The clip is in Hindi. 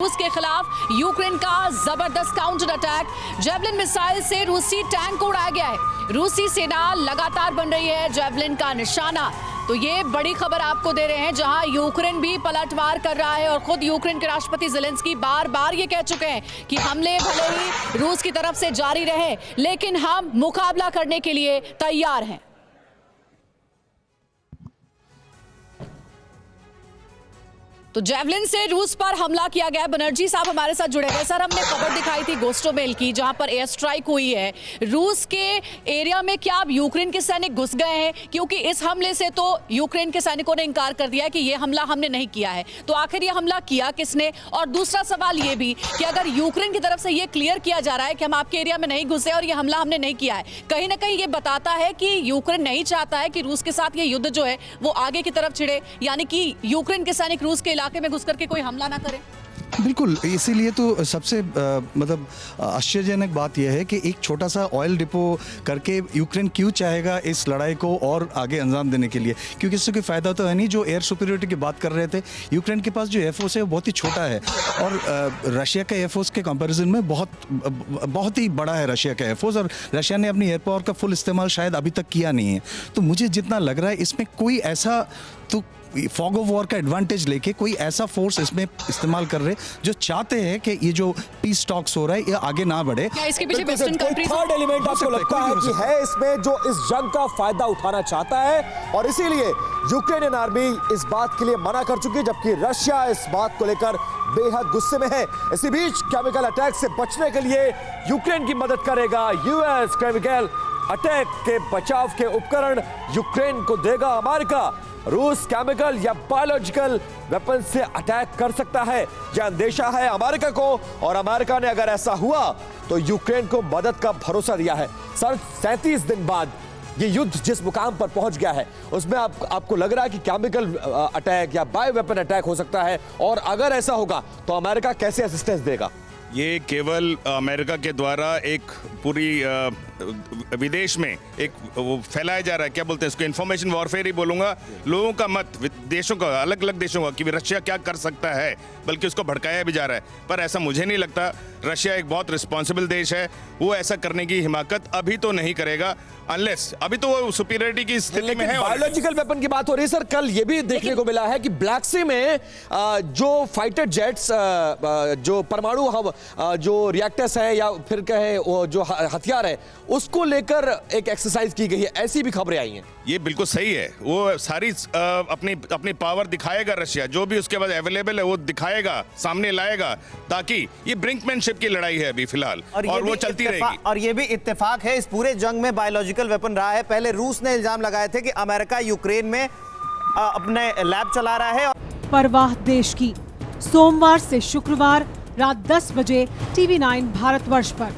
रूस के खिलाफ यूक्रेन का जबरदस्त काउंटर अटैक। जेवलिन मिसाइल से रूसी टैंक को उड़ाया गया है। रूसी सेना लगातार बन रही है जेवलिन का निशाना। तो ये बड़ी खबर आपको दे रहे हैं, जहां यूक्रेन भी पलटवार कर रहा है और खुद यूक्रेन के राष्ट्रपति ज़ेलेंस्की बार बार ये कह चुके हैं कि हमले भले ही रूस की तरफ से जारी रहे, लेकिन हम मुकाबला करने के लिए तैयार हैं। तो जेवलिन से रूस पर हमला किया गया। बनर्जी साहब हमारे साथ जुड़े हुए। सर, हमने खबर दिखाई थी गोस्टोमेल की, जहां पर एयर स्ट्राइक हुई है रूस के एरिया में। क्या अब यूक्रेन के सैनिक घुस गए हैं? क्योंकि इस हमले से तो यूक्रेन के सैनिकों ने इंकार कर दिया कि ये हमला हमने नहीं किया है। तो आखिर ये हमला किया किसने? और दूसरा सवाल ये भी कि अगर यूक्रेन की तरफ से ये क्लियर किया जा रहा है कि हम आपके एरिया में नहीं घुसे और ये हमला हमने नहीं किया है, कहीं ना कहीं ये बताता है कि यूक्रेन नहीं चाहता है कि रूस के साथ ये युद्ध जो है वो आगे की तरफ छिड़े, यानी कि यूक्रेन के सैनिक रूस के इलाके में घुस करके कोई हमला ना करे। बिल्कुल, इसीलिए तो सबसे मतलब आश्चर्यजनक बात यह है कि एक छोटा सा ऑयल डिपो करके यूक्रेन क्यों चाहेगा इस लड़ाई को और आगे अंजाम देने के लिए, क्योंकि इससे कोई फ़ायदा तो है नहीं। जो एयर सुपीरियरिटी की बात कर रहे थे, यूक्रेन के पास जो एयरफोर्स है वो बहुत ही छोटा है और रशिया का एयरफोर्स के कंपैरिजन में बहुत ही बड़ा है रशिया का एयरफोर्स, और रशिया ने अपनी एयर पावर का फुल इस्तेमाल शायद अभी तक किया नहीं है। तो मुझे जितना लग रहा है इसमें कोई ऐसा तो फॉग ऑफ वॉर का एडवांटेज लेके कोई ऐसा फोर्स इसमें इस्तेमाल कर रहे जो चाहते हैं कि ये जो पीस टॉक्स हो रहा है ये आगे ना बढ़े। क्या इसके पीछे वेस्टर्न कंट्रीज थर्ड एलिमेंट आपको लगता है कि है इसमें जो इस जंग का फायदा उठाना चाहता है, और इसीलिए यूक्रेनियन आर्मी इस बात के लिए मना कर चुकी है, जबकि रशिया इस बात को लेकर बेहद गुस्से में है। इसी बीच केमिकल अटैक से बचने के लिए यूक्रेन की मदद करेगा यूएस। केमिकल अटैक के बचाव के उपकरण यूक्रेन को देगा अमेरिका। रूस केमिकल या बायोलॉजिकल वेपन से अटैक कर सकता है, यह अंदेशा है अमेरिका को, और अमेरिका ने अगर ऐसा हुआ तो यूक्रेन को मदद का भरोसा दिया है। सर, 37 दिन बाद ये युद्ध जिस मुकाम पर पहुंच गया है, उसमें आपको लग रहा है कि केमिकल अटैक या बायो वेपन अटैक हो सकता है, और अगर ऐसा होगा तो अमेरिका कैसे असिस्टेंस देगा? ये केवल अमेरिका के द्वारा एक पूरी विदेश में एक वो फैलाया जा रहा है, क्या बोलते हैं इसको, इन्फॉर्मेशन वॉरफेयर ही बोलूँगा। लोगों का मत देशों का, अलग अलग देशों का, कि रशिया क्या कर सकता है, बल्कि उसको भड़काया भी जा रहा है। पर ऐसा मुझे नहीं लगता। रशिया एक बहुत रिस्पॉन्सिबल देश है, वो ऐसा करने की हिमाकत अभी तो नहीं करेगा, अनलेस अभी तो वो सुपीरियरिटी की स्थिति में है। बायोलॉजिकल वेपन की बात हो रही है। सर, कल ये भी देखने को मिला है कि ब्लैक सी में जो फाइटर जेट्स, जो परमाणु जो रिएक्टर्स है या फिर कहे जो हथियार है, उसको लेकर एक एक्सरसाइज की गई है, ऐसी भी खबरें आई हैं। ये बिल्कुल सही है। वो सारी अपनी पावर दिखाएगा रशिया, जो भी उसके पास अवेलेबल है वो दिखाएगा, सामने लाएगा, ताकि ये ब्रिंकमैनशिप की लड़ाई है अभी फिलहाल, और वो चलती रहेगी। और ये भी इत्तेफाक है, इस पूरे जंग में बायोलॉजिकल वेपन रहा है। पहले रूस ने इल्जाम लगाए थे कि अमेरिका यूक्रेन में अपने लैब चला रहा है। परवाह देश की, सोमवार से शुक्रवार रात 10 बजे TV9 भारतवर्ष पर।